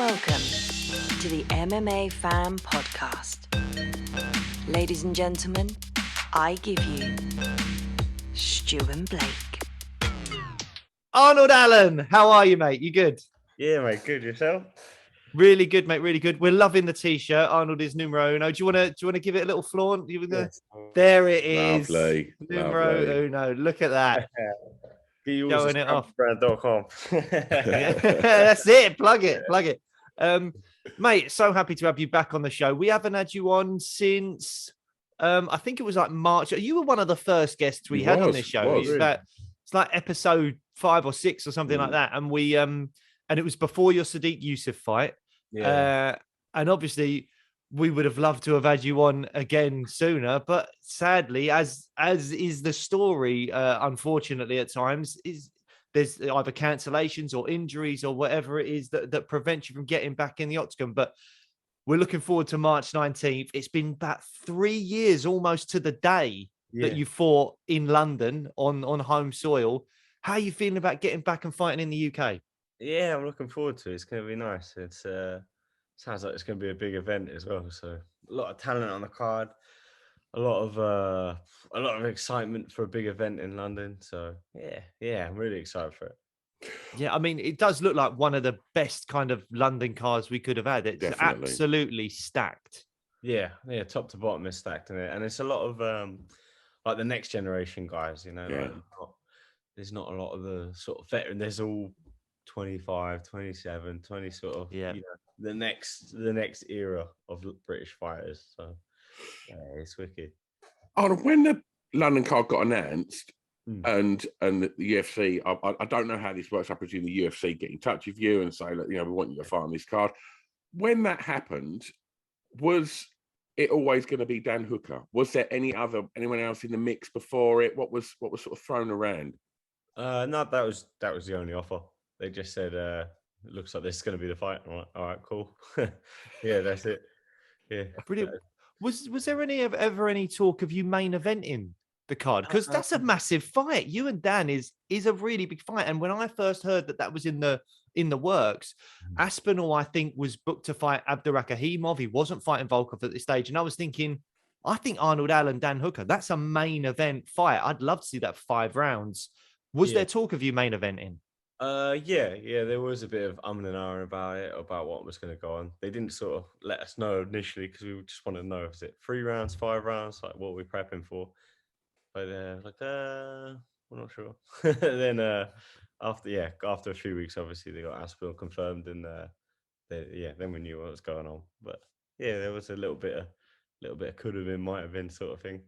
Welcome to the MMA Fan Podcast. Ladies and gentlemen, I give you Stu and Blake. Arnold Allen, how are you, mate? You good? Yeah, mate. Good. Yourself? Really good, mate. Really good. We're loving the t-shirt. Arnold is numero uno. Do you want to give it a little flaunt? Yes. There it is. Lovely. Numero Lovely. uno. Look at that. Get yours Showing at it off. scrapbrand.com. Yeah, that's it. Plug it. Plug it. Mate, so happy to have you back on the show. We haven't had you on since I think it was like March. You were one of the first guests we had on this show. It's like episode 5 or 6 or something like that. And we and it was before your Sadiq Yusuf fight. Yeah. And obviously we would have loved to have had you on again sooner, but sadly, as is the story, unfortunately at times, there's either cancellations or injuries or whatever it is that prevents you from getting back in the octagon. But we're looking forward to March 19th. It's been about 3 years almost to the day that you fought in London on home soil. How are you feeling about getting back and fighting in the UK? Yeah, I'm looking forward to it. It's going to be nice. It's sounds like it's going to be a big event as well. So a lot of talent on the card, a lot of excitement for a big event in London. So yeah, I'm really excited for it. Yeah, I mean, it does look like one of the best kind of London cards we could have had. It's Definitely. absolutely stacked. Yeah, top to bottom is stacked in it, and it's a lot of like the next generation guys. You know, like, there's not a lot of the sort of veteran. There's all 25, 27, 20 sort of, you know, the next era of British fighters. So yeah, it's wicked. Arnold, when the London card got announced and the UFC, I don't know how this works. I presume the UFC get in touch with you and say, look, you know, we want you to fight on this card. When that happened, was it always going to be Dan Hooker? Was there anyone else in the mix before it? What was sort of thrown around? No, that was the only offer. They just said, it looks like this is going to be the fight. I'm like, all right, cool. Yeah, that's it. Yeah. Brilliant. Was there ever any talk of you main eventing the card? Because that's a massive fight. You and Dan is a really big fight. And when I first heard that was in the works, Aspinall, I think, was booked to fight Abdurakhimov. He wasn't fighting Volkov at this stage. And I was thinking, I think Arnold Allen, Dan Hooker, that's a main event fight. I'd love to see that 5 rounds. Was there talk of you main eventing? Yeah, there was a bit of and ahhing about it, about what was going to go on. They didn't sort of let us know initially because we just wanted to know, is it 3 rounds, 5 rounds, like what we're prepping for? But we're not sure. Then after a few weeks, obviously they got Aspinall confirmed, and then we knew what was going on. But yeah, there was a little bit of could have been, might have been sort of thing.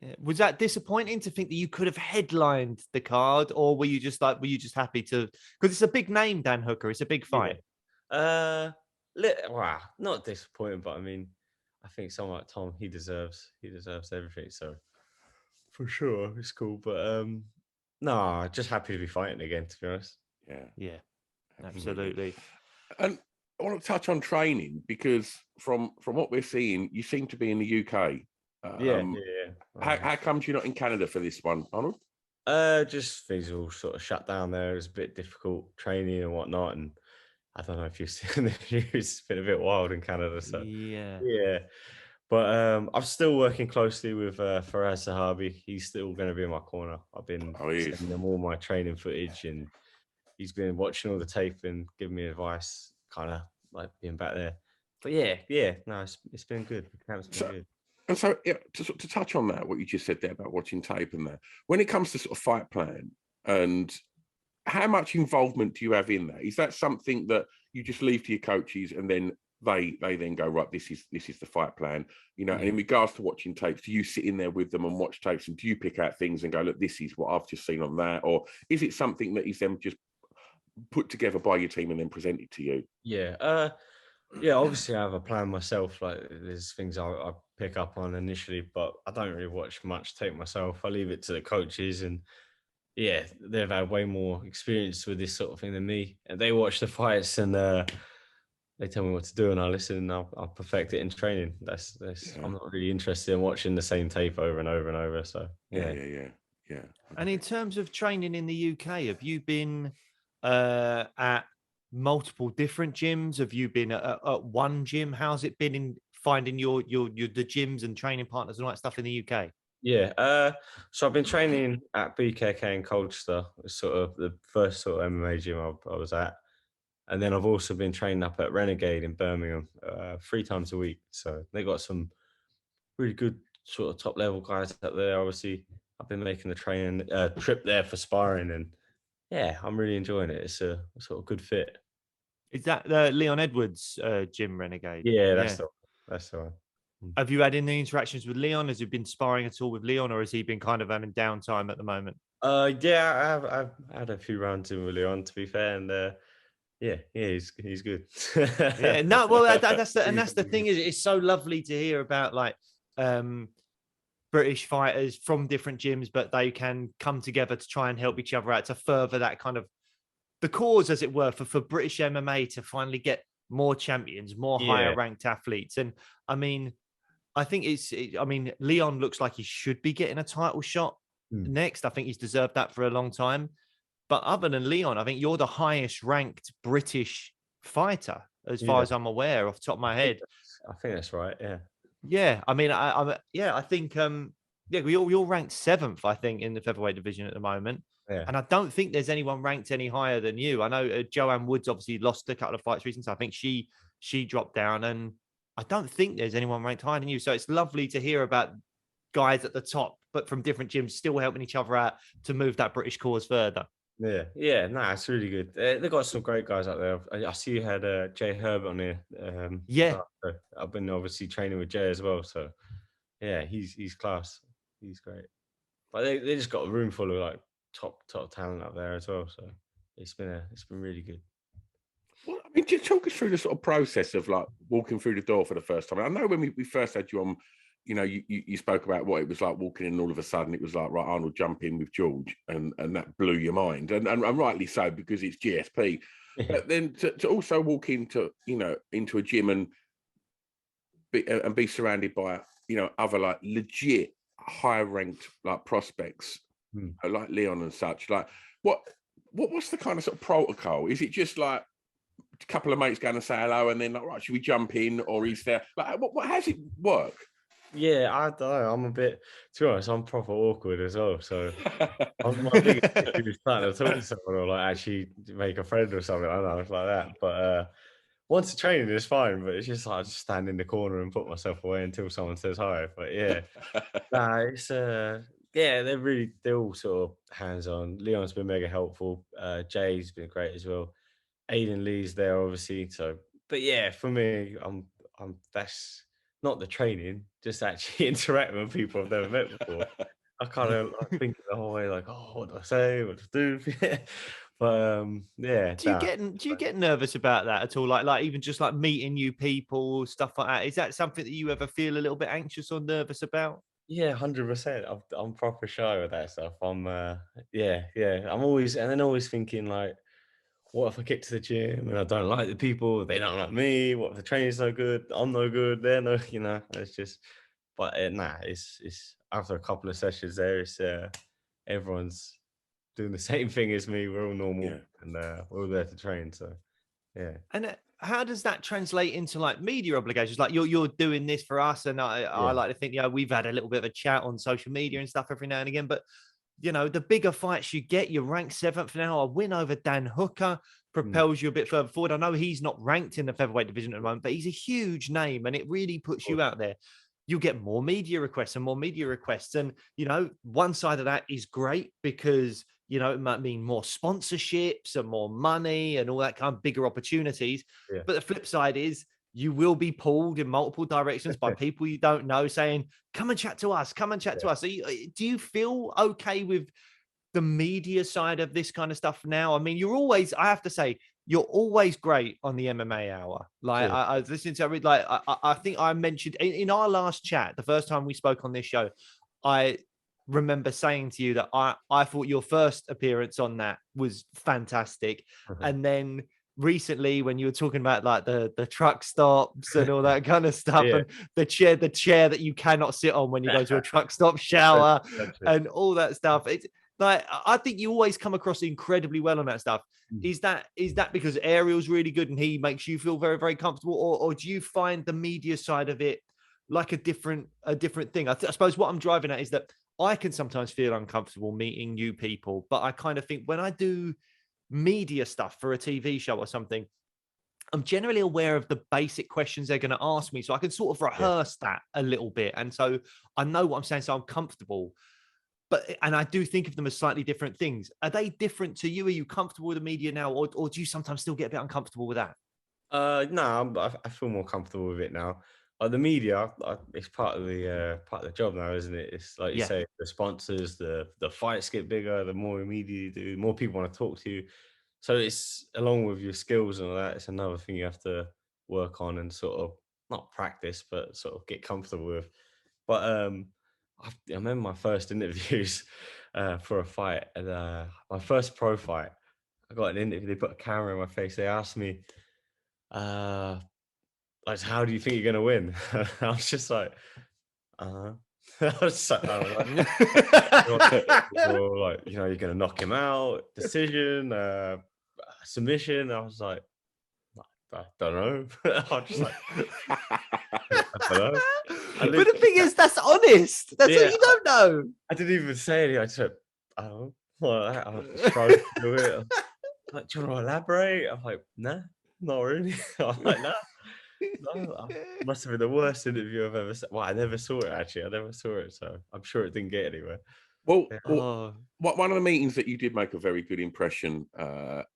Yeah. Was that disappointing to think that you could have headlined the card, or were you just happy to, because it's a big name, Dan Hooker, it's a big fight? Wow, not disappointing, but I mean, I think someone like Tom, he deserves everything. So for sure, it's cool. But no, just happy to be fighting again, to be honest. Yeah, absolutely. And I want to touch on training, because from what we're seeing, you seem to be in the UK. How comes you're not in Canada for this one, Arnold? Just things all sort of shut down there. It's a bit difficult training and whatnot, and I don't know if you've seen the news. It's been a bit wild in Canada. So yeah. But I'm still working closely with Faraz Sahabi. He's still going to be in my corner. I've been sending him all my training footage, and he's been watching all the tape and giving me advice, kind of like being back there. But no, it's been good. The camp's been good. And so, to touch on that, what you just said there about watching tape and that, when it comes to sort of fight plan, and how much involvement do you have in that? Is that something that you just leave to your coaches, and then they then go, right, this is the fight plan, you know? And in regards to watching tapes, do you sit in there with them and watch tapes, and do you pick out things and go, look, this is what I've just seen on that? Or is it something that is then just put together by your team and then presented to you? Yeah, obviously I have a plan myself. Like, there's things I pick up on initially, but I don't really watch much tape myself. I leave it to the coaches, and yeah, they've had way more experience with this sort of thing than me. And they watch the fights, and they tell me what to do, and I listen, and I'll perfect it in training. That's I'm not really interested in watching the same tape over and over and over. So yeah. And in terms of training in the UK, have you been at multiple different gyms? Have you been at one gym? How's it been in finding your the gyms and training partners and all that stuff in the UK? Yeah, so I've been training at BKK in Colchester. It's sort of the first sort of MMA gym I was at. And then I've also been training up at Renegade in Birmingham 3 times a week. So they got some really good sort of top level guys up there. Obviously, I've been making the training trip there for sparring, and yeah, I'm really enjoying it. It's a sort of good fit. Is that the Leon Edwards gym, Renegade? Yeah, that's the one. Have you had any interactions with Leon? Has you been sparring at all with Leon, or has he been kind of having downtime at the moment? Yeah, I've had a few rounds in with Leon, to be fair, and yeah, he's good. Yeah, no, well, that's the thing, is it's so lovely to hear about like British fighters from different gyms, but they can come together to try and help each other out to further that kind of the cause, as it were, for British MMA to finally get more champions, more higher ranked athletes. And I mean, I think Leon looks like he should be getting a title shot next. I think he's deserved that for a long time. But other than Leon, I think you're the highest ranked British fighter, as far as I'm aware, off the top of my head. I think that's right. Yeah. Yeah. I mean, I think, you're ranked 7th, I think, in the featherweight division at the moment. Yeah. And I don't think there's anyone ranked any higher than you. I know Joanne Woods obviously lost a couple of fights recently. So I think she dropped down, and I don't think there's anyone ranked higher than you. So it's lovely to hear about guys at the top, but from different gyms, still helping each other out to move that British cause further. Yeah, it's really good. They've got some great guys out there. I see you had Jay Herbert on here. I've been obviously training with Jay as well. So yeah, he's class. He's great. But they just got a room full of like top talent up there as well. So it's been really good. Well, I mean, just talk us through the sort of process of like walking through the door for the first time. I know when we first had you on, you know, you spoke about what it was like walking in, and all of a sudden it was like, right, Arnold, jump in with George, and that blew your mind, and rightly so, because it's GSP. But then to also walk into a gym and be surrounded by, you know, other like legit high ranked like prospects like Leon and such, like what's the kind of sort of protocol? Is it just like a couple of mates going to say hello and then like, right, should we jump in, or is there like what how does it work? Yeah, I don't know. I'm a bit, to be honest, I'm proper awkward as well. So my biggest issue is starting to talk to someone or like actually make a friend or something. I don't know, it's like that. But once the training is fine, but it's just like I just stand in the corner and put myself away until someone says hi. But yeah, it's they're all sort of hands on. Leon's been mega helpful. Jay's been great as well. Aiden Lee's there obviously. So, but yeah, for me, I'm that's not the training, just actually interacting with people I've never met before. I kind of think the whole way, like, oh, what do I say? What do I do? But yeah. Do you get nervous about that at all? Like even just like meeting new people, stuff like that. Is that something that you ever feel a little bit anxious or nervous about? Yeah, 100%. I'm proper shy with that stuff. I'm I'm always thinking like, what if I get to the gym and I don't like the people? They don't like me. What if the training's no good? I'm no good. They're no, it's just, but it's after a couple of sessions there, it's everyone's doing the same thing as me. We're all normal and we're all there to train. So, yeah. And how does that translate into like media obligations? Like you're doing this for us, and I like to think, we've had a little bit of a chat on social media and stuff every now and again, but you know, the bigger fights you get, you're ranked 7th now. A win over Dan Hooker propels you a bit further forward. I know he's not ranked in the featherweight division at the moment, but he's a huge name and it really puts you out there. You get more media requests and more media requests. And, you know, one side of that is great because, you know, it might mean more sponsorships and more money and all that kind of bigger opportunities. Yeah. But the flip side is you will be pulled in multiple directions by people you don't know saying, come and chat to us, come and chat to us. So do you feel okay with the media side of this kind of stuff now? I mean, I have to say, you're always great on the MMA Hour. Like I was listening to it, like I think I mentioned in our last chat, the first time we spoke on this show, I remember saying to you that I thought your first appearance on that was fantastic. And then recently when you were talking about like the truck stops and all that kind of stuff and the chair that you cannot sit on when you go to a truck stop shower and all that stuff, Like, I think you always come across incredibly well on that stuff. Is that because Ariel's really good and he makes you feel very, very comfortable, or do you find the media side of it like a different thing? I suppose what I'm driving at is that I can sometimes feel uncomfortable meeting new people, but I kind of think when I do media stuff for a TV show or something, I'm generally aware of the basic questions they're going to ask me, so I can sort of rehearse that a little bit, and so I know what I'm saying, so I'm comfortable. And I do think of them as slightly different things. Are they different to you? Are you comfortable with the media now, or do you sometimes still get a bit uncomfortable with that? No, I feel more comfortable with it now. The media, it's part of the job now, isn't it? It's like you say, the sponsors, the fights get bigger, the more media you do, the more people want to talk to you. So it's, along with your skills and all that, it's another thing you have to work on and sort of not practice, but sort of get comfortable with. But I remember my first interviews for a fight, and my first pro fight, I got an interview. They put a camera in my face. They asked me, like, how do you think you're gonna win? I was just like, I was like, like, you're gonna knock him out, decision, submission. I was like, I don't know. I'm just like, I don't know. But the thing is, that's honest. That's what you don't know. I didn't even say anything. I just said, I don't know. Well, I was trying to do it. Like, do you want to elaborate? I'm like, nah, not really. I'm like, nah. No, must have been the worst interview I've ever seen. Well, I never saw it, actually. I never saw it, so I'm sure it didn't get anywhere. Well, one of the meetings that you did make a very good impression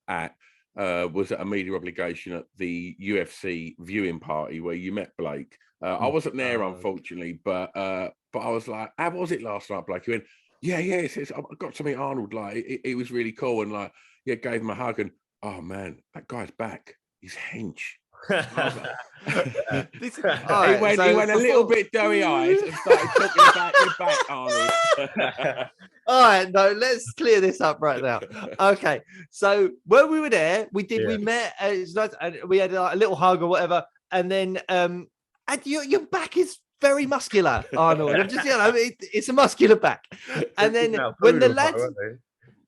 at was at a media obligation at the UFC viewing party where you met Blake. I wasn't there, unfortunately, but I was like, how was it last night, Blake? You went, yeah, I got to meet Arnold. Like, it was really cool. And like, yeah, gave him a hug and, oh man, that guy's back. He's hench. He went a little bit doughy-eyed and started talking about your back, Arnold. All right, no, let's clear this up right now. Okay, so when we were there, we met. We had a little hug or whatever, and then and your back is very muscular, Arnold. I'm just, it's a muscular back. And then when the lads.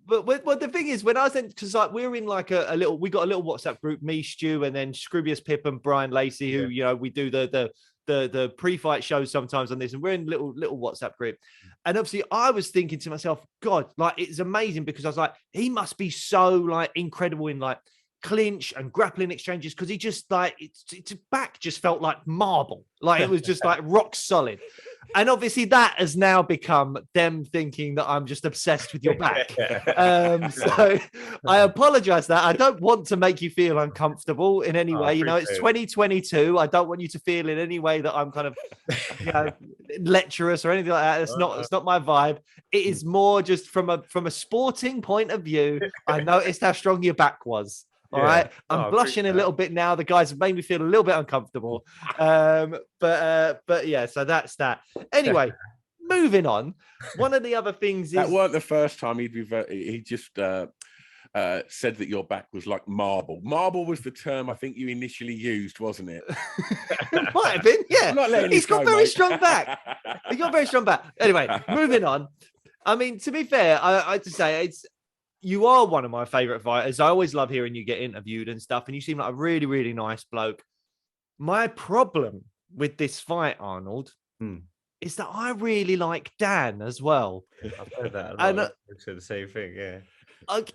But the thing is, when I was in, because like we're in like we got a little WhatsApp group, me, Stu, and then Scroobius Pip and Brian Lacey, who we do the pre-fight shows sometimes on this, and we're in little WhatsApp group. And obviously, I was thinking to myself, God, like it's amazing, because I was like, he must be so like incredible in like clinch and grappling exchanges, because he just like its back just felt like marble, like it was just like rock solid. And obviously that has now become them thinking that I'm just obsessed with your back. So I apologize that I don't want to make you feel uncomfortable in any way. It's 2022. I don't want you to feel in any way that I'm kind of lecherous or anything like that. It's not my vibe. It is more just from a sporting point of view. I noticed how strong your back was. All right. I'm blushing a little bit now. The guys have made me feel a little bit uncomfortable. But yeah, so that's that. Anyway, moving on. One of the other things is that weren't the first time he just said that your back was like marble. Marble was the term I think you initially used, wasn't it? Might have been, yeah. He's got very strong back. He's got very strong back. Anyway, moving on. I mean, to be fair, I have to say you are one of my favorite fighters. I always love hearing you get interviewed and stuff, and you seem like a really, really nice bloke. My problem with this fight, Arnold, is that I really like Dan as well. I've heard that a lot. And the same thing, yeah.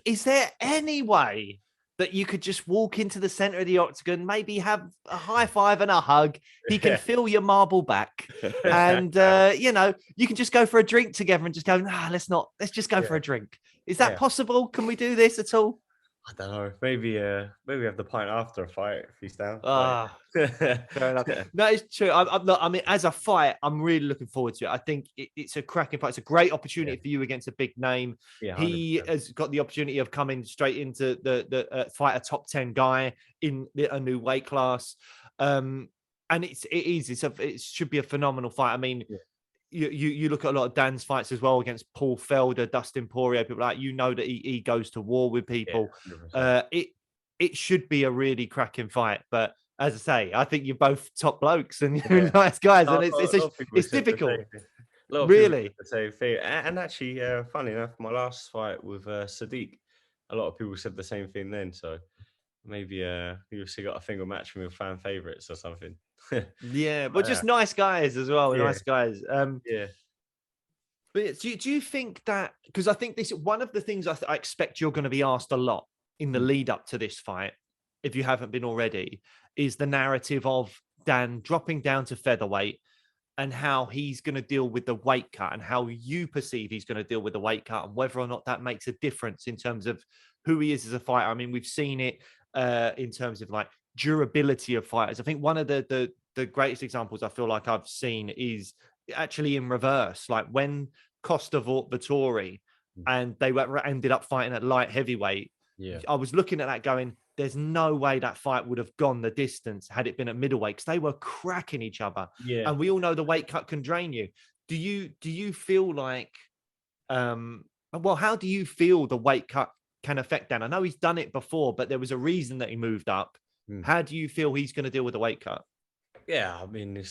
Is there any way that you could just walk into the center of the octagon, maybe have a high five and a hug? He can feel your marble back, and you can just go for a drink together and just go, let's just go for a drink. Is that possible? Can we do this at all? I don't know. Maybe have the pint after a fight if he's down. Fair enough. No, it's true. I'm not. I mean, as a fight, I'm really looking forward to it. I think it's a cracking fight. It's a great opportunity for you against a big name. Yeah, he has got the opportunity of coming straight into the fight a top 10 guy in a new weight class. And it should be a phenomenal fight. I mean. Yeah. You look at a lot of Dan's fights as well against Paul Felder, Dustin Poirier, people like that he goes to war with people. Yeah, it should be a really cracking fight. But as I say, I think you're both top blokes and you're nice guys, and it's difficult. A lot of people Really? said the same thing. And actually, funny enough, my last fight with Sadiq, a lot of people said the same thing then. So maybe you also got a finger match with fan favorites or something. Yeah, but just nice guys as well. Yeah. Nice guys. Yeah. But do you think that, because I think this one of the things I expect you're going to be asked a lot in the lead up to this fight, if you haven't been already, is the narrative of Dan dropping down to featherweight and how he's going to deal with the weight cut and how you perceive he's going to deal with the weight cut and whether or not that makes a difference in terms of who he is as a fighter. I mean, we've seen it in terms of like durability of fighters. I think one of the greatest examples I feel like I've seen is actually in reverse, like when Costa fought Vittori and they ended up fighting at light heavyweight. Yeah. I was looking at that going, there's no way that fight would have gone the distance had it been at middleweight, because they were cracking each other. Yeah. And we all know the weight cut can drain you. Do you feel like how do you feel the weight cut can affect Dan? I know he's done it before, but there was a reason that he moved up. How do you feel he's going to deal with the weight cut? Yeah, I mean,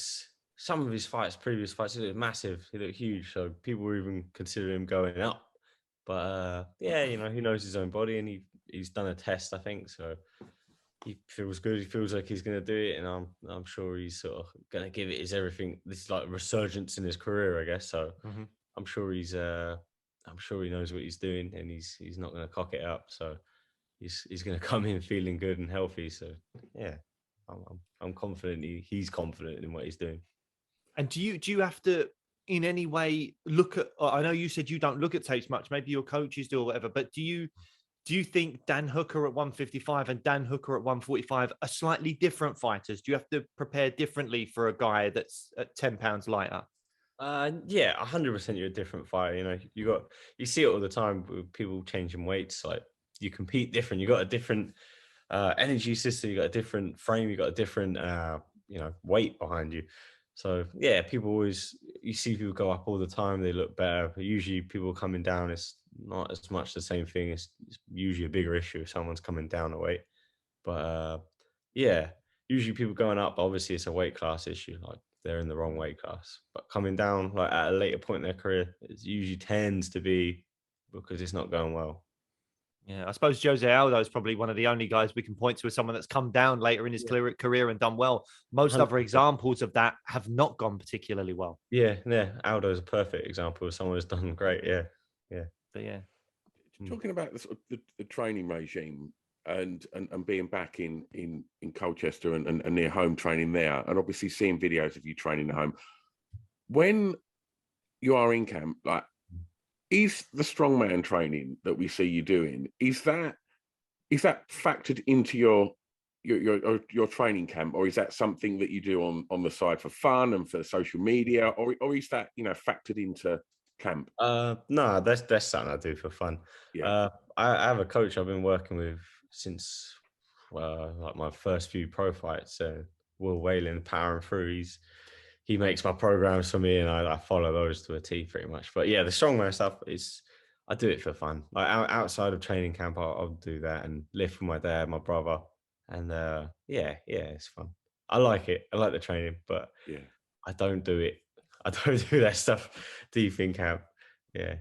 some of his previous fights, he looked massive. He looked huge. So people were even considering him going up. But yeah, he knows his own body, and he's done a test, I think. So he feels good. He feels like he's going to do it, and I'm sure he's sort of going to give it his everything. This is like a resurgence in his career, I guess. So I'm sure he knows what he's doing, and he's not going to cock it up. So he's going to come in feeling good and healthy. So yeah, I'm confident he's confident in what he's doing. And do you have to in any way look at? I know you said you don't look at tapes much. Maybe your coaches do or whatever. But do you think Dan Hooker at 155 and Dan Hooker at 145 are slightly different fighters? Do you have to prepare differently for a guy that's at 10 pounds lighter? Yeah, 100%. You're a different fighter. You see it all the time with people changing weights. Like you compete different. You got a different energy system. You got a different frame. You got a different weight behind you. So yeah, you see people go up all the time. They look better. But usually people coming down, it's not as much the same thing. It's usually a bigger issue if someone's coming down a weight. But yeah, usually people going up, obviously it's a weight class issue. Like they're in the wrong weight class. But coming down like at a later point in their career, it usually tends to be because it's not going well. Yeah, I suppose Jose Aldo is probably one of the only guys we can point to as someone that's come down later in his career and done well. Most 100%. Other examples of that have not gone particularly well. Yeah. Aldo is a perfect example of someone who's done great. Yeah. But yeah. Talking about the training regime and being back in Colchester and near home training there, and obviously seeing videos of you training at home. When you are in camp, like, is the strongman training that we see you doing, is that factored into your training camp, or is that something that you do on the side for fun and for social media, or is that factored into camp? No, that's something I do for fun. Yeah. I have a coach I've been working with since like my first few pro fights, Will Whalen, powering through. He makes my programs for me, and I follow those to a T pretty much. But yeah, the strongman stuff I do it for fun. Like outside of training camp, I'll do that and lift with my dad, my brother, and yeah, it's fun. I like it. I like the training, but yeah, I don't do it. I don't do that stuff deep in camp. Yeah.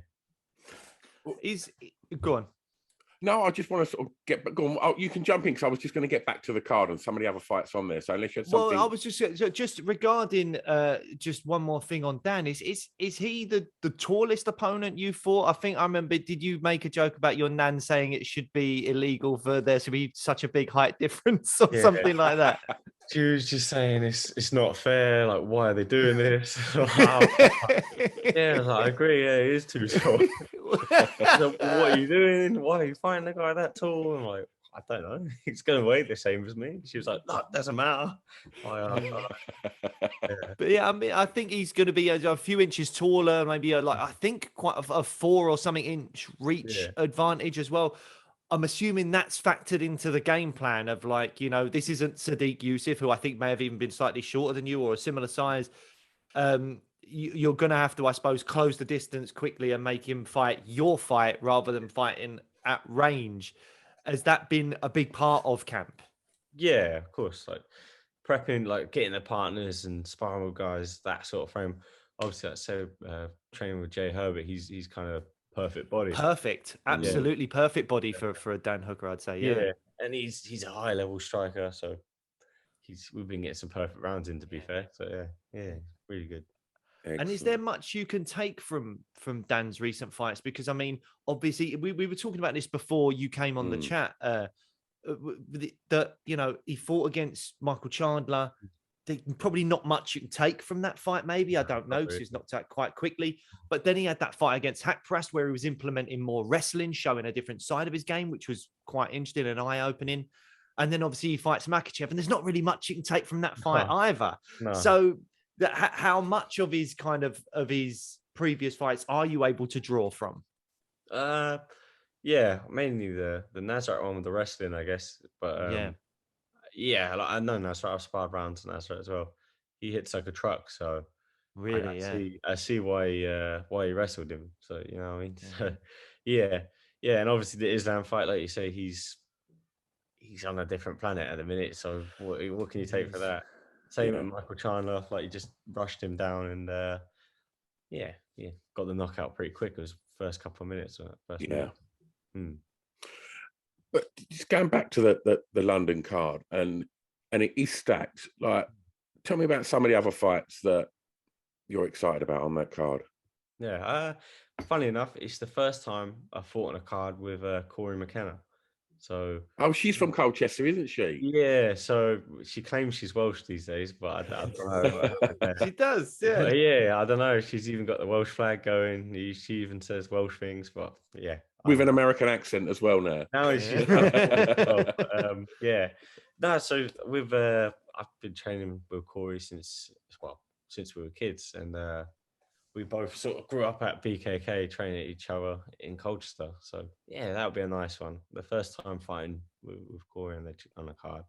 Go on. No, I just want to sort of go on. Oh, you can jump in because I was just going to get back to the card and some of the other fights on there. So unless you had something... Well, I was just regarding just one more thing on Dan. Is he the tallest opponent you fought? I think I remember. Did you make a joke about your nan saying it should be illegal for there to be such a big height difference or something like that? She was just saying it's not fair. Like, why are they doing this? Yeah, I agree. Yeah, it is too tall. So, what are you doing? Why are you fighting a guy that tall? I'm like, I don't know. He's going to weigh the same as me. She was like, no, it doesn't matter. But yeah, I mean, I think he's going to be a few inches taller, maybe I think quite a 4 or something inch reach advantage as well. I'm assuming that's factored into the game plan of this isn't Sadiq Youssef, who I think may have even been slightly shorter than you or a similar size. You're going to have to, I suppose, close the distance quickly and make him fight your fight rather than fighting at range. Has that been a big part of camp? Yeah, of course. Like prepping, like getting the partners and sparring with guys, that sort of frame. obviously, training with Jay Herbert, he's kind of perfect body. Perfect, absolutely perfect body for a Dan Hooker, I'd say. Yeah, and he's a high level striker, so we've been getting some perfect rounds in, to be fair. So yeah, really good. Excellent. And is there much you can take from Dan's recent fights? Because I mean, obviously, we were talking about this before you came on the chat. That he fought against Michael Chandler. Probably not much you can take from that fight. Maybe I don't know because he was knocked out quite quickly. But then he had that fight against Haqparast where he was implementing more wrestling, showing a different side of his game, which was quite interesting and eye opening. And then obviously he fights Makhachev, and there's not really much you can take from that fight either. No. So how much of his his previous fights are you able to draw from? Yeah, mainly the Nasrat one with the wrestling, I guess. But like, I know Nasrat. I've sparred round to Nasrat as well. He hits like a truck, so really, I see why he wrestled him. So you know what I mean. So, yeah, and obviously the Islam fight, like you say, he's on a different planet at the minute. So what can you take for that? Same with Michael Chandler, like you just rushed him down and got the knockout pretty quick. It was first couple of minutes. Minute. But just going back to the London card, and it is stacked. Like, tell me about some of the other fights that you're excited about on that card. Yeah, funny enough, it's the first time I fought on a card with Corey McKenna. So she's from Colchester, isn't she? Yeah, so she claims she's Welsh these days, but I don't know. She does, yeah. But yeah, I don't know. She's even got the Welsh flag going. She even says Welsh things, but yeah, with an American accent as well now. Now she's No, so with I've been training with Corey since we were kids, and we both sort of grew up at BKK, training each other in Colchester. So yeah, that would be a nice one. The first time fighting with Corey on the card.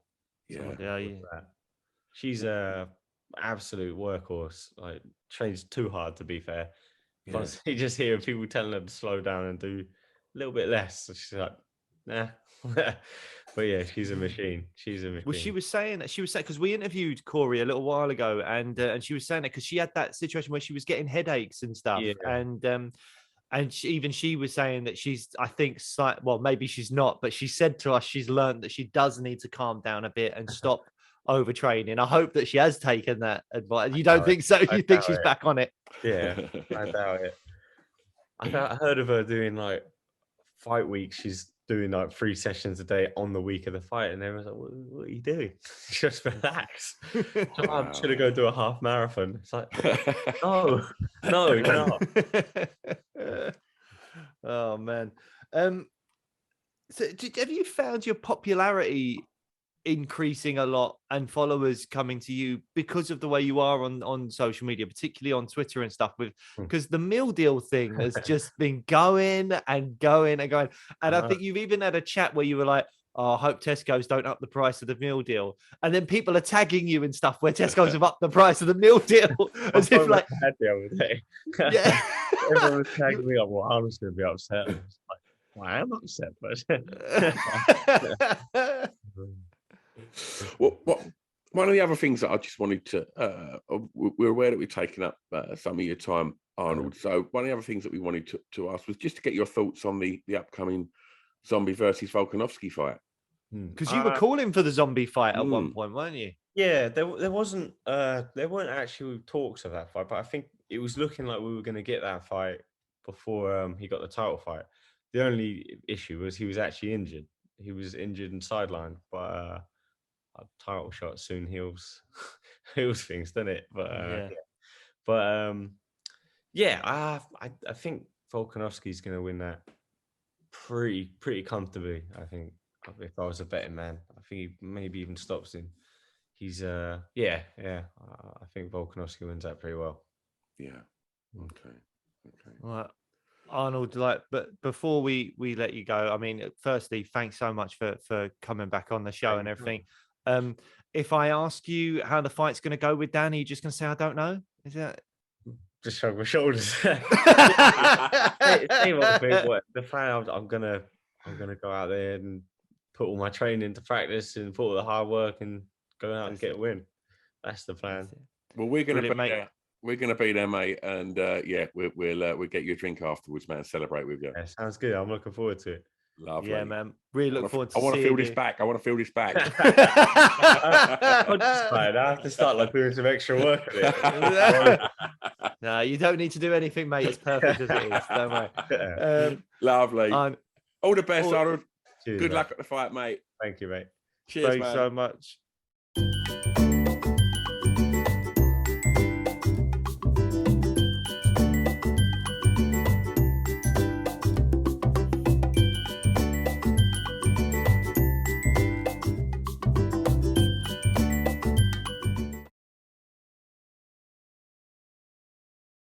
She's a absolute workhorse. Like, trains too hard, to be fair. Plus, you just hear people telling her to slow down and do a little bit less. So she's like, nah. But yeah, she's a machine. Well, she was saying because we interviewed Corey a little while ago, and she was saying that because she had that situation where she was getting headaches and stuff, and she was saying that she's, I think, maybe she's not, but she said to us she's learned that she does need to calm down a bit and stop overtraining. I hope that she has taken that advice. You don't think so? You think she's back on it? Yeah, I doubt it. I heard of her doing like fight week. She's doing like 3 sessions a day on the week of the fight, and everyone's like, what are you doing? Just relax. I'm just gonna go do a half marathon. It's like, no, you're not. Oh man. So have you found your popularity increasing a lot and followers coming to you because of the way you are on social media, particularly on Twitter and stuff, because the meal deal thing has just been going and going and going. And I think you've even had a chat where you were like, I hope Tesco's don't up the price of the meal deal. And then people are tagging you and stuff where Tesco's have upped the price of the meal deal. As if like, the other day. Yeah. Everyone was tagging me up. Well, I'm just going to be upset. I was like, well, I am upset, but Well, one of the other things that I just wanted to, we're aware that we've taken up some of your time, Arnold. So one of the other things that we wanted to ask was just to get your thoughts on the upcoming Zombie versus Volkanovski fight. Because you were calling for the Zombie fight at one point, weren't you? Yeah, there weren't actual talks of that fight, but I think it was looking like we were going to get that fight before he got the title fight. The only issue was he was actually injured. He was injured and sidelined, but a title shot soon heals things, doesn't it? But I think Volkanovski's going to win that pretty comfortably. I think if I was a betting man, I think he maybe even stops him. He's I think Volkanovski wins that pretty well. Yeah. Okay. Well, Arnold, but before we let you go, I mean, firstly, thanks so much for coming back on the show and everything. If I ask you how the fight's going to go with Dan, are you just going to say I don't know? Is that just shrug my shoulders? Say what the plan. I'm gonna go out there and put all my training into practice and put all the hard work and go out and get a win. That's the plan. Well, we're going to We're going to be there, mate. And we'll get you a drink afterwards, man. Celebrate with you. Yeah, sounds good. I'm looking forward to it. Lovely. Yeah, man. Really look forward to I want to seeing feel this you. back. I want to feel this back. I'm just tired. I have to start like doing some extra work at it. No, you don't need to do anything, mate. It's perfect as it is. Don't worry. Lovely. All the best, Arnold. Cheers, Good mate. luck at the fight, mate. Thank you, mate. Cheers, Thanks man. so much.